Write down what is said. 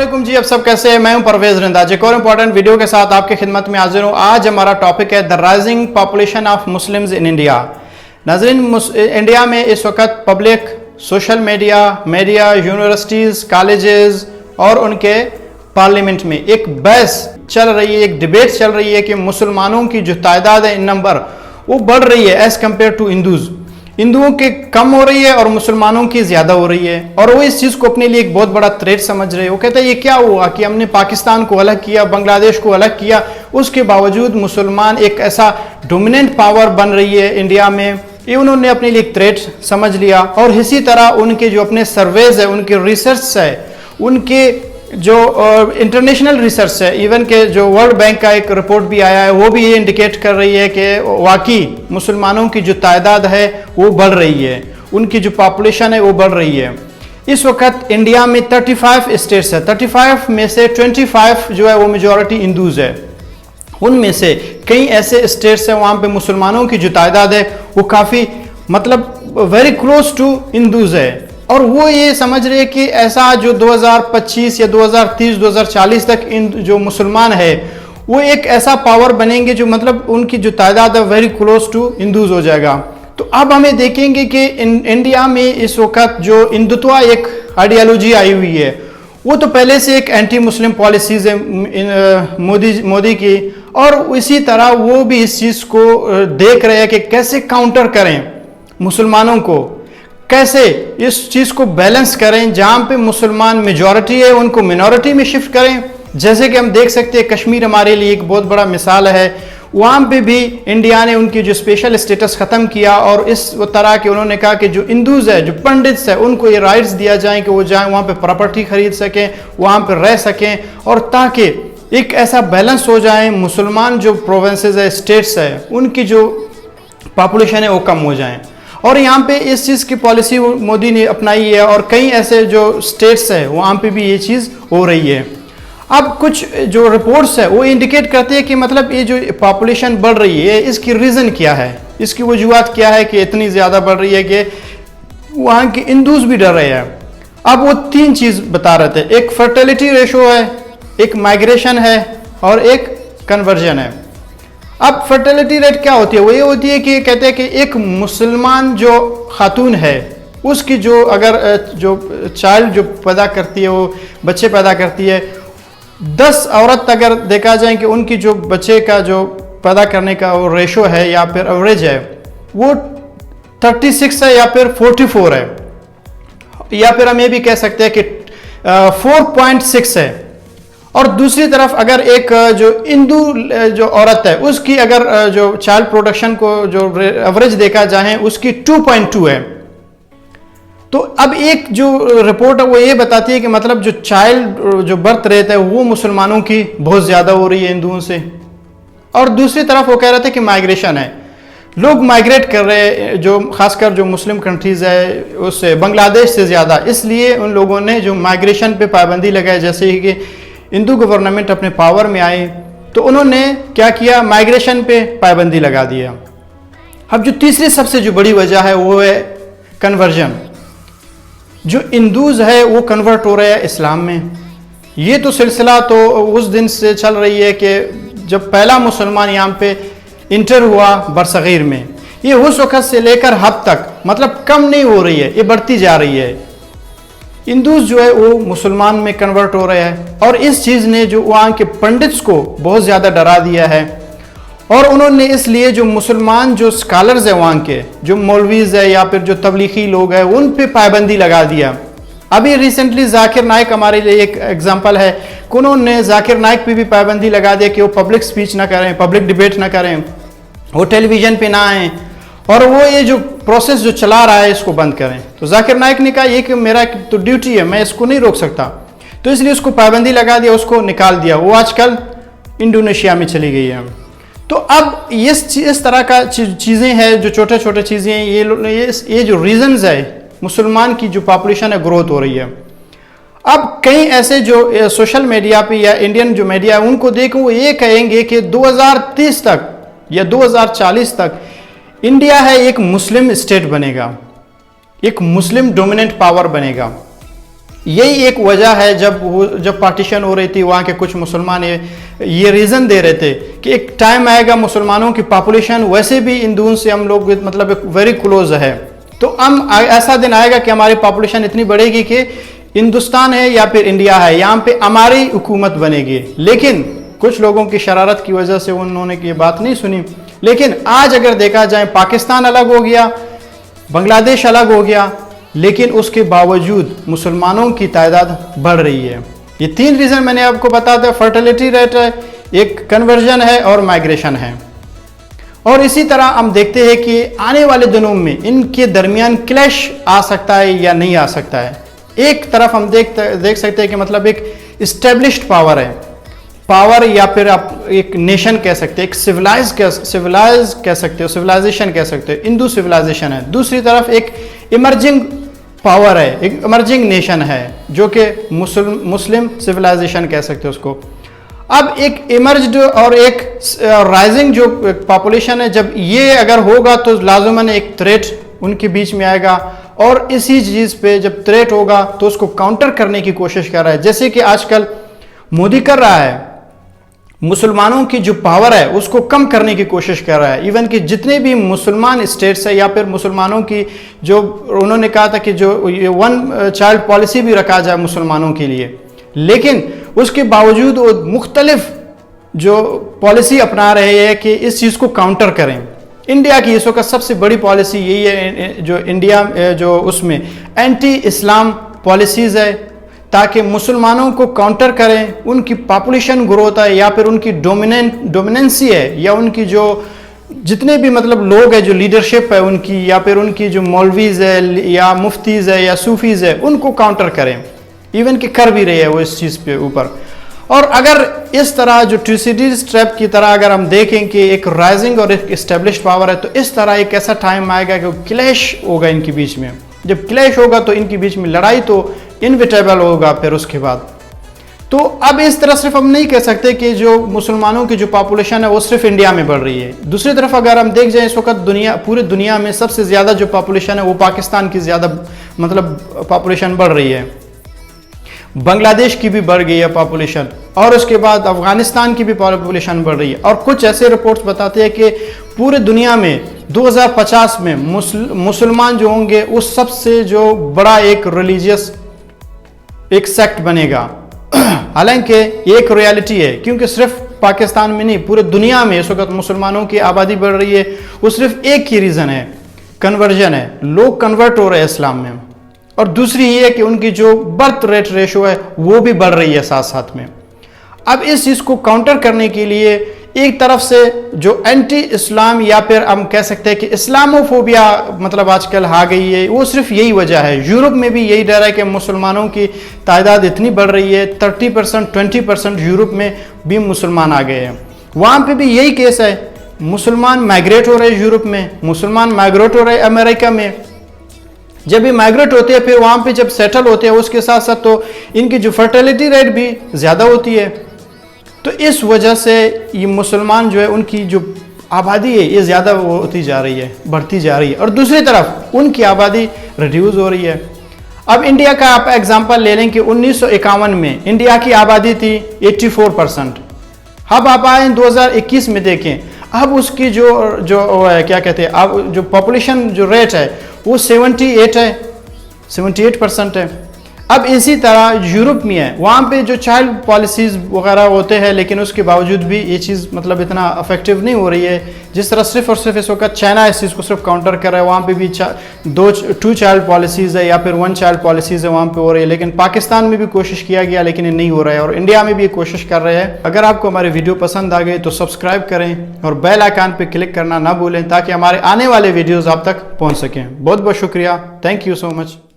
वालेकुम जी, अब सब कैसे हैं? मैं हूं परवेज रिंदाज, एक और इंपॉर्टेंट वीडियो के साथ आपकी खिदमत में हाजिर हूं। आज हमारा टॉपिक है the rising population of Muslims in India. नाज़रीन, इंडिया में इस वक्त public, social media, universities, colleges और उनके पार्लियामेंट में एक बहस चल रही है, एक डिबेट चल रही है कि मुसलमानों की जो तादाद है इन नंबर वो बढ़ रही है एज़ कम्पेयर टू हिंदूज़। हिंदुओं की कम हो रही है और मुसलमानों की ज़्यादा हो रही है, और वो इस चीज़ को अपने लिए एक बहुत बड़ा थ्रेट समझ रहे हैं। वो कहते हैं ये क्या हुआ कि हमने पाकिस्तान को अलग किया, बांग्लादेश को अलग किया, उसके बावजूद मुसलमान एक ऐसा डोमिनेंट पावर बन रही है इंडिया में। ये उन्होंने अपने लिए एक थ्रेट समझ लिया। और इसी तरह उनके जो अपने सर्वेज है, उनके रिसर्च है, उनके जो इंटरनेशनल रिसर्च है, इवन के जो वर्ल्ड बैंक का एक रिपोर्ट भी आया है, वो भी ये इंडिकेट कर रही है कि वाकई मुसलमानों की जो तादाद है वो बढ़ रही है, उनकी जो पॉपुलेशन है वो बढ़ रही है। इस वक्त इंडिया में 35 स्टेट्स है, 35 में से 25 जो है वो मेजॉरिटी हिंदूज है। उनमें से कई ऐसे स्टेट्स हैं वहाँ पे मुसलमानों की जो तादाद है वो काफ़ी मतलब वेरी क्लोज टू हिंदूज है। और वो ये समझ रहे कि ऐसा जो 2025 या 2030 2040 तक इन जो मुसलमान है वो एक ऐसा पावर बनेंगे जो मतलब उनकी जो तादाद है वेरी क्लोज टू हिंदूज हो जाएगा। तो अब हमें देखेंगे कि इंडिया में इस वक्त जो हिंदुत्व एक आइडियोलॉजी आई हुई है, वो तो पहले से एक एंटी मुस्लिम पॉलिसीज है मोदी की, और इसी तरह वो भी इस चीज़ को देख रहे हैं कि कैसे काउंटर करें मुसलमानों को, कैसे इस चीज़ को बैलेंस करें। जहाँ पे मुसलमान मेजॉरिटी है उनको मिनॉरिटी में शिफ्ट करें। जैसे कि हम देख सकते हैं कश्मीर हमारे लिए एक बहुत बड़ा मिसाल है, वहाँ पे भी इंडिया ने उनकी जो स्पेशल स्टेटस ख़त्म किया और इस तरह के उन्होंने कहा कि जो हिंदूज़ है, जो पंडित्स है, उनको ये राइट्स दिया जाए कि वो जाएँ वहाँ पे प्रॉपर्टी खरीद सकें, वहाँ पे रह सकें, और ताकि एक ऐसा बैलेंस हो जाए, मुसलमान जो प्रोविंसेस है, स्टेट्स है, उनकी जो पॉपुलेशन है वो कम हो जाए। और यहाँ पे इस चीज़ की पॉलिसी मोदी ने अपनाई है, और कई ऐसे जो स्टेट्स है वहाँ पे भी ये चीज़ हो रही है। अब कुछ जो रिपोर्ट्स है वो इंडिकेट करते हैं कि मतलब ये जो पॉपुलेशन बढ़ रही है इसकी रीज़न क्या है, इसकी वजूहत क्या है कि इतनी ज़्यादा बढ़ रही है कि वहाँ के हिंदूज भी डर रहे हैं। अब वो 3 चीज़ बता रहे थे, एक फर्टिलिटी रेशो है, एक माइग्रेशन है और एक कन्वर्जन है। अब फर्टिलिटी रेट क्या होती है? वो ये होती है कि कहते हैं कि एक मुसलमान जो खातून है उसकी जो अगर जो चाइल्ड जो पैदा करती है, वो बच्चे पैदा करती है, 10 औरत अगर देखा जाए कि उनकी जो बच्चे का जो पैदा करने का वो रेशो है या फिर एवरेज है वो 36 है या फिर 44 है, या फिर हम ये भी कह सकते हैं कि 4.6 है। और दूसरी तरफ अगर एक जो हिंदू जो औरत है उसकी अगर जो चाइल्ड प्रोडक्शन को जो एवरेज देखा जाए उसकी 2.2 है। तो अब एक जो रिपोर्ट है वो ये बताती है कि मतलब जो चाइल्ड जो बर्थ रेट है वो मुसलमानों की बहुत ज़्यादा हो रही है हिंदुओं से। और दूसरी तरफ वो कह रहे थे कि माइग्रेशन है, लोग माइग्रेट कर रहे हैं, जो खासकर जो मुस्लिम कंट्रीज़ है उससे, बांग्लादेश से ज़्यादा, इसलिए उन लोगों ने जो माइग्रेशन पे पाबंदी लगाई। जैसे कि हिंदू गवर्नमेंट अपने पावर में आए तो उन्होंने क्या किया, माइग्रेशन पे पाबंदी लगा दिया। अब जो तीसरी सबसे जो बड़ी वजह है वो है कन्वर्जन। जो हिंदूज है वो कन्वर्ट हो रहे हैं इस्लाम में। ये तो सिलसिला तो उस दिन से चल रही है कि जब पहला मुसलमान यहाँ पे इंटर हुआ बरसगीर में, ये उस वक़्त से लेकर अब तक मतलब कम नहीं हो रही है, ये बढ़ती जा रही है। हिंदूज जो है वो मुसलमान में कन्वर्ट हो रहे हैं, और इस चीज़ ने जो वहाँ के पंडित्स को बहुत ज़्यादा डरा दिया है। और उन्होंने इसलिए जो मुसलमान जो स्कॉलर्स हैं वहाँ के, जो मौलवीज़ है या फिर जो तबलीगी लोग हैं, उन पे पाबंदी लगा दिया। अभी रिसेंटली जाकिर नाइक हमारे लिए एक एग्जांपल है कि उन्होंने जाकिर नाइक पे भी पाबंदी लगा दिया कि वो पब्लिक स्पीच ना करें, पब्लिक डिबेट ना करें, वो टेलीविज़न पे ना आएँ, और वो ये जो प्रोसेस जो चला रहा है इसको बंद करें। तो जाकिर नाइक ने कहा ये कि मेरा तो ड्यूटी है, मैं इसको नहीं रोक सकता, तो इसलिए उसको पाबंदी लगा दिया, उसको निकाल दिया। वो आजकल इंडोनेशिया में चली गई है। तो अब इस तरह का चीज़ें हैं, जो छोटे छोटे चीज़ें हैं, ये जो रीजंस है मुसलमान की जो पॉपुलेशन है ग्रोथ हो रही है। अब कई ऐसे जो सोशल मीडिया पे या इंडियन जो मीडिया है उनको देखो, वो ये कहेंगे कि 2030 तक या 2040 तक इंडिया है एक मुस्लिम स्टेट बनेगा, एक मुस्लिम डोमिनेंट पावर बनेगा। यही एक वजह है जब पार्टीशन हो रही थी वहाँ के कुछ मुसलमान ये रीज़न दे रहे थे कि एक टाइम आएगा मुसलमानों की पॉपुलेशन वैसे भी हिंदुओं से हम लोग मतलब एक वेरी क्लोज है, तो हम ऐसा दिन आएगा कि हमारी पॉपुलेशन इतनी बढ़ेगी कि हिंदुस्तान है या फिर इंडिया है, यहाँ पे हमारी हुकूमत बनेगी। लेकिन कुछ लोगों की शरारत की वजह से उन्होंने ये बात नहीं सुनी। लेकिन आज अगर देखा जाए पाकिस्तान अलग हो गया, बांग्लादेश अलग हो गया, लेकिन उसके बावजूद मुसलमानों की तादाद बढ़ रही है। ये 3 रीज़न मैंने आपको बता दिया, फर्टिलिटी रेट है, एक कन्वर्जन है और माइग्रेशन है। और इसी तरह हम देखते हैं कि आने वाले दिनों में इनके दरमियान क्लैश आ सकता है या नहीं आ सकता है। एक तरफ हम देख सकते हैं कि मतलब एक इस्टेब्लिश्ड पावर है, पावर या फिर आप एक नेशन कह सकते हैं, एक सिविलाइज कह सकते हो, सिविलाइजेशन कह सकते हो, हिंदू सिविलाइजेशन है। दूसरी तरफ एक इमर्जिंग पावर है, एक इमर्जिंग नेशन है जो कि मुस्लिम सिविलाइजेशन कह सकते हो उसको। अब एक इमर्ज्ड और एक राइजिंग जो पॉपुलेशन है, जब ये अगर होगा तो लाज़िमन एक थ्रेट उनके बीच में आएगा, और इसी चीज़ पे जब थ्रेट होगा तो उसको काउंटर करने की कोशिश कर रहा है, जैसे कि आजकल मोदी कर रहा है। मुसलमानों की जो पावर है उसको कम करने की कोशिश कर रहा है। इवन कि जितने भी मुसलमान स्टेट्स है या फिर मुसलमानों की जो उन्होंने कहा था कि जो ये 1 चाइल्ड पॉलिसी भी रखा जाए मुसलमानों के लिए, लेकिन उसके बावजूद वो मुख्तलिफ जो पॉलिसी अपना रहे हैं कि इस चीज़ को काउंटर करें। इंडिया की इस वक्त सबसे बड़ी पॉलिसी यही है जो इंडिया जो उसमें एंटी इस्लाम पॉलिसीज़ है, ताकि मुसलमानों को काउंटर करें। उनकी पॉपुलेशन ग्रोथ है या फिर उनकी डोमिनेंसी है या उनकी जो जितने भी मतलब लोग हैं जो लीडरशिप है उनकी, या फिर उनकी जो मौलवीज़ है या मुफ्तीज़ है या सूफीज़ है, उनको काउंटर करें। इवन कि कर भी रही है वो इस चीज़ पे ऊपर। और अगर इस तरह जो ट्यूसिडीज ट्रैप की तरह अगर हम देखें कि एक राइजिंग और एक इस्टेब्लिश्ड पावर है, तो इस तरह एक ऐसा टाइम आएगा कि क्लैश होगा इनके बीच में। जब क्लैश होगा तो इनके बीच में लड़ाई तो इनविटेबल होगा फिर उसके बाद। तो अब इस तरह सिर्फ हम नहीं कह सकते कि जो मुसलमानों की जो पॉपुलेशन है वो सिर्फ इंडिया में बढ़ रही है। दूसरी तरफ अगर हम देख जाएं इस वक्त पूरी दुनिया में सबसे ज़्यादा जो पॉपुलेशन है वो पाकिस्तान की ज़्यादा मतलब पॉपुलेशन बढ़ रही है, बांग्लादेश की भी बढ़ गई है पॉपुलेशन, और उसके बाद अफगानिस्तान की भी पॉपुलेशन बढ़ रही है। और कुछ ऐसे रिपोर्ट्स बताते हैं कि पूरे दुनिया में 2050 में मुसलमान जो होंगे वो सबसे जो बड़ा एक रिलीजियस एक सेक्ट बनेगा। हालांकि एक रियलिटी है, क्योंकि सिर्फ पाकिस्तान में नहीं पूरे दुनिया में इस वक्त मुसलमानों की आबादी बढ़ रही है। वो सिर्फ एक ही रीज़न है, कन्वर्जन है, लोग कन्वर्ट हो रहे हैं इस्लाम में। और दूसरी ये है कि उनकी जो बर्थ रेट रेशो है वो भी बढ़ रही है साथ साथ में। अब इस चीज़ को काउंटर करने के लिए एक तरफ से जो एंटी इस्लाम या फिर हम कह सकते हैं कि इस्लामोफोबिया मतलब आजकल आ गई है, वो सिर्फ यही वजह है। यूरोप में भी यही डर है कि मुसलमानों की तादाद इतनी बढ़ रही है, 30% 20% यूरोप में भी मुसलमान आ गए हैं। वहाँ पे भी यही केस है, मुसलमान माइग्रेट हो रहे हैं यूरोप में, मुसलमान माइग्रेट हो रहे हैं अमेरिका में। जब ये माइग्रेट होते हैं फिर वहाँ पे जब सेटल होते हैं उसके साथ साथ तो इनकी जो फर्टिलिटी रेट भी ज़्यादा होती है। तो इस वजह से ये मुसलमान जो है उनकी जो आबादी है ये ज़्यादा होती जा रही है, बढ़ती जा रही है, और दूसरी तरफ उनकी आबादी रिड्यूस हो रही है। अब इंडिया का आप एग्जांपल ले लें कि 1951 में इंडिया की आबादी थी 84%। अब आप आए 2021 में देखें, अब उसकी जो क्या कहते हैं, अब जो पॉपुलेशन जो रेट है वो 78% है। अब इसी तरह यूरोप में है, वहाँ पे जो चाइल्ड पॉलिसीज़ वगैरह होते हैं, लेकिन उसके बावजूद भी ये चीज़ मतलब इतना इफेक्टिव नहीं हो रही है। जिस तरह सिर्फ और सिर्फ इस वक्त चाइना इस चीज़ को सिर्फ काउंटर कर रहा है, वहाँ पे भी 2 चाइल्ड पॉलिसीज़ है या फिर 1 चाइल्ड पॉलिसीज़ है वहाँ पे हो रही है। लेकिन पाकिस्तान में भी कोशिश किया गया लेकिन ये नहीं हो रहा है, और इंडिया में भी कोशिश कर रहे हैं। अगर आपको हमारे वीडियो पसंद आ गए तो सब्सक्राइब करें और बेल आइकन पर क्लिक करना ना भूलें, ताकि हमारे आने वाले वीडियोज़ आप तक पहुँच सकें। बहुत बहुत शुक्रिया, थैंक यू सो मच।